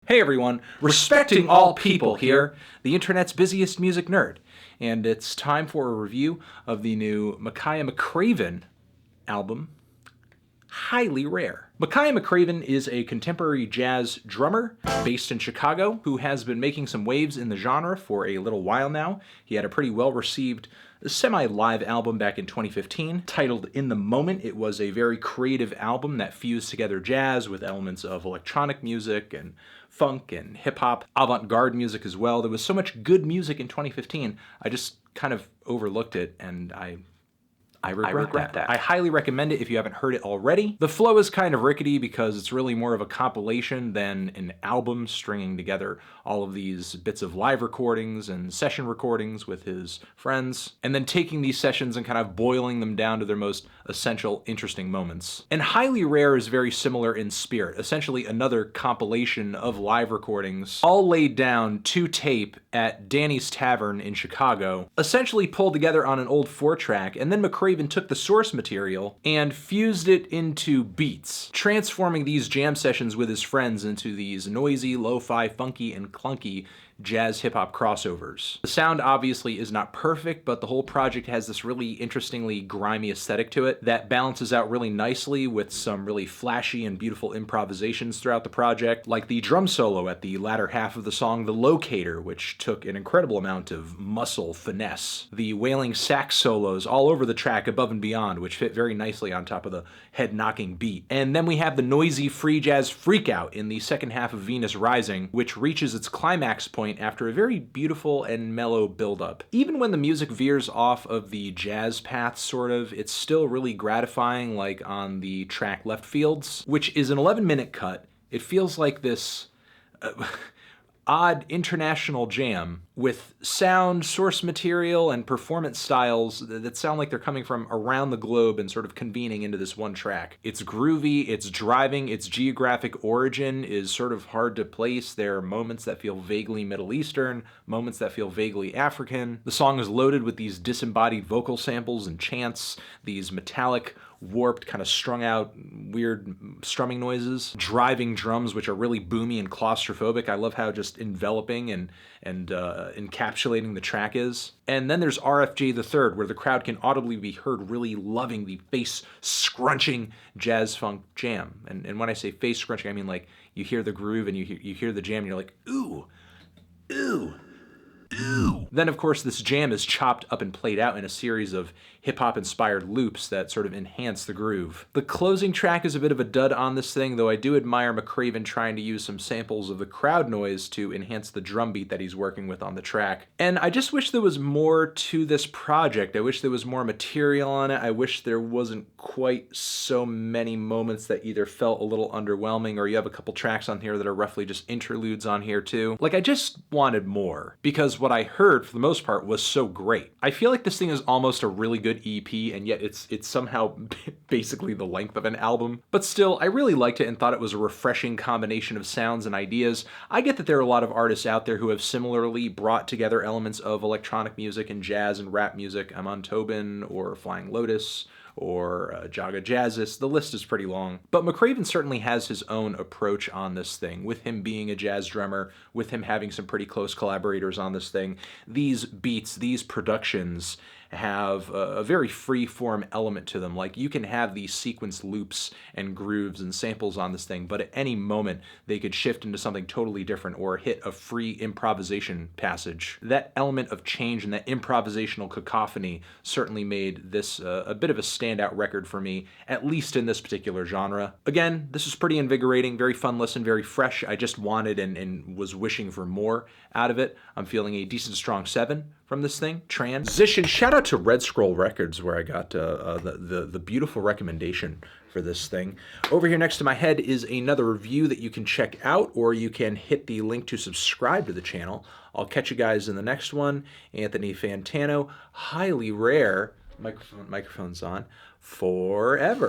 Hey everyone, respecting all people here, the internet's busiest music nerd, and it's time for a review of the new Makaya McCraven album, Highly Rare. Makaya McCraven is a contemporary jazz drummer based in Chicago who has been making some waves in the genre for a little while now. He had a pretty well-received semi-live album back in 2015 titled In the Moment. It was a very creative album that fused together jazz with elements of electronic music and funk and hip-hop, avant-garde music as well. There was so much good music in 2015, I just kind of overlooked it, and I regret that. I highly recommend it if you haven't heard it already. The flow is kind of rickety because it's really more of a compilation than an album stringing together all of these bits of live recordings and session recordings with his friends, and then taking these sessions and kind of boiling them down to their most essential, interesting moments. And Highly Rare is very similar in spirit, essentially another compilation of live recordings, all laid down to tape at Danny's Tavern in Chicago, essentially pulled together on an old 4-track, and then McCraven took the source material and fused it into beats, transforming these jam sessions with his friends into these noisy, lo-fi, funky, and clunky jazz hip-hop crossovers. The sound obviously is not perfect, but the whole project has this really interestingly grimy aesthetic to it that balances out really nicely with some really flashy and beautiful improvisations throughout the project, like the drum solo at the latter half of the song The Locator, which took an incredible amount of muscle finesse. The wailing sax solos all over the track Above and Beyond, which fit very nicely on top of the head-knocking beat. And then we have the noisy free jazz freakout in the second half of Venus Rising, which reaches its climax point after a very beautiful and mellow build-up. Even when the music veers off of the jazz path, sort of, it's still really gratifying, like on the track Left Fields, which is an 11-minute cut. It feels like this odd international jam with sound, source material, and performance styles that sound like they're coming from around the globe and sort of convening into this one track. It's groovy, it's driving, its geographic origin is sort of hard to place. There are moments that feel vaguely Middle Eastern, moments that feel vaguely African. The song is loaded with these disembodied vocal samples and chants, these metallic, warped, kind of strung out, weird strumming noises, driving drums which are really boomy and claustrophobic. I love how just enveloping and encapsulating the track is. And then there's R.F.J. the Third, where the crowd can audibly be heard really loving the face-scrunching jazz funk jam. And when I say face-scrunching, I mean like you hear the groove and you hear the jam and you're like, ooh, ooh. Ooh. Then, of course, this jam is chopped up and played out in a series of hip-hop inspired loops that sort of enhance the groove. The closing track is a bit of a dud on this thing, though I do admire McCraven trying to use some samples of the crowd noise to enhance the drum beat that he's working with on the track. And I just wish there was more to this project. I wish there was more material on it. I wish there wasn't quite so many moments that either felt a little underwhelming, or you have a couple tracks on here that are roughly just interludes on here too. Like, I just wanted more, because what I heard for the most part was so great. I feel like this thing is almost a really good EP, and yet it's somehow basically the length of an album. But still, I really liked it and thought it was a refreshing combination of sounds and ideas. I get that there are a lot of artists out there who have similarly brought together elements of electronic music and jazz and rap music. Amon Tobin or Flying Lotus or Jaga Jazzist. The list is pretty long. But McCraven certainly has his own approach on this thing, with him being a jazz drummer, with him having some pretty close collaborators on this thing. These beats, these productions have a very free-form element to them. Like, you can have these sequence loops and grooves and samples on this thing, but at any moment they could shift into something totally different or hit a free improvisation passage. That element of change and that improvisational cacophony certainly made this a bit of a standout record for me, at least in this particular genre. Again, this was pretty invigorating, very fun listen, very fresh. I just wanted and was wishing for more out of it. I'm feeling a decent strong 7 from this thing. Transition. Shout out to Red Scroll Records, where I got the beautiful recommendation for this thing. Over here next to my head is another review that you can check out, or you can hit the link to subscribe to the channel. I'll catch you guys in the next one. Anthony Fantano, Highly Rare, microphone's on, forever.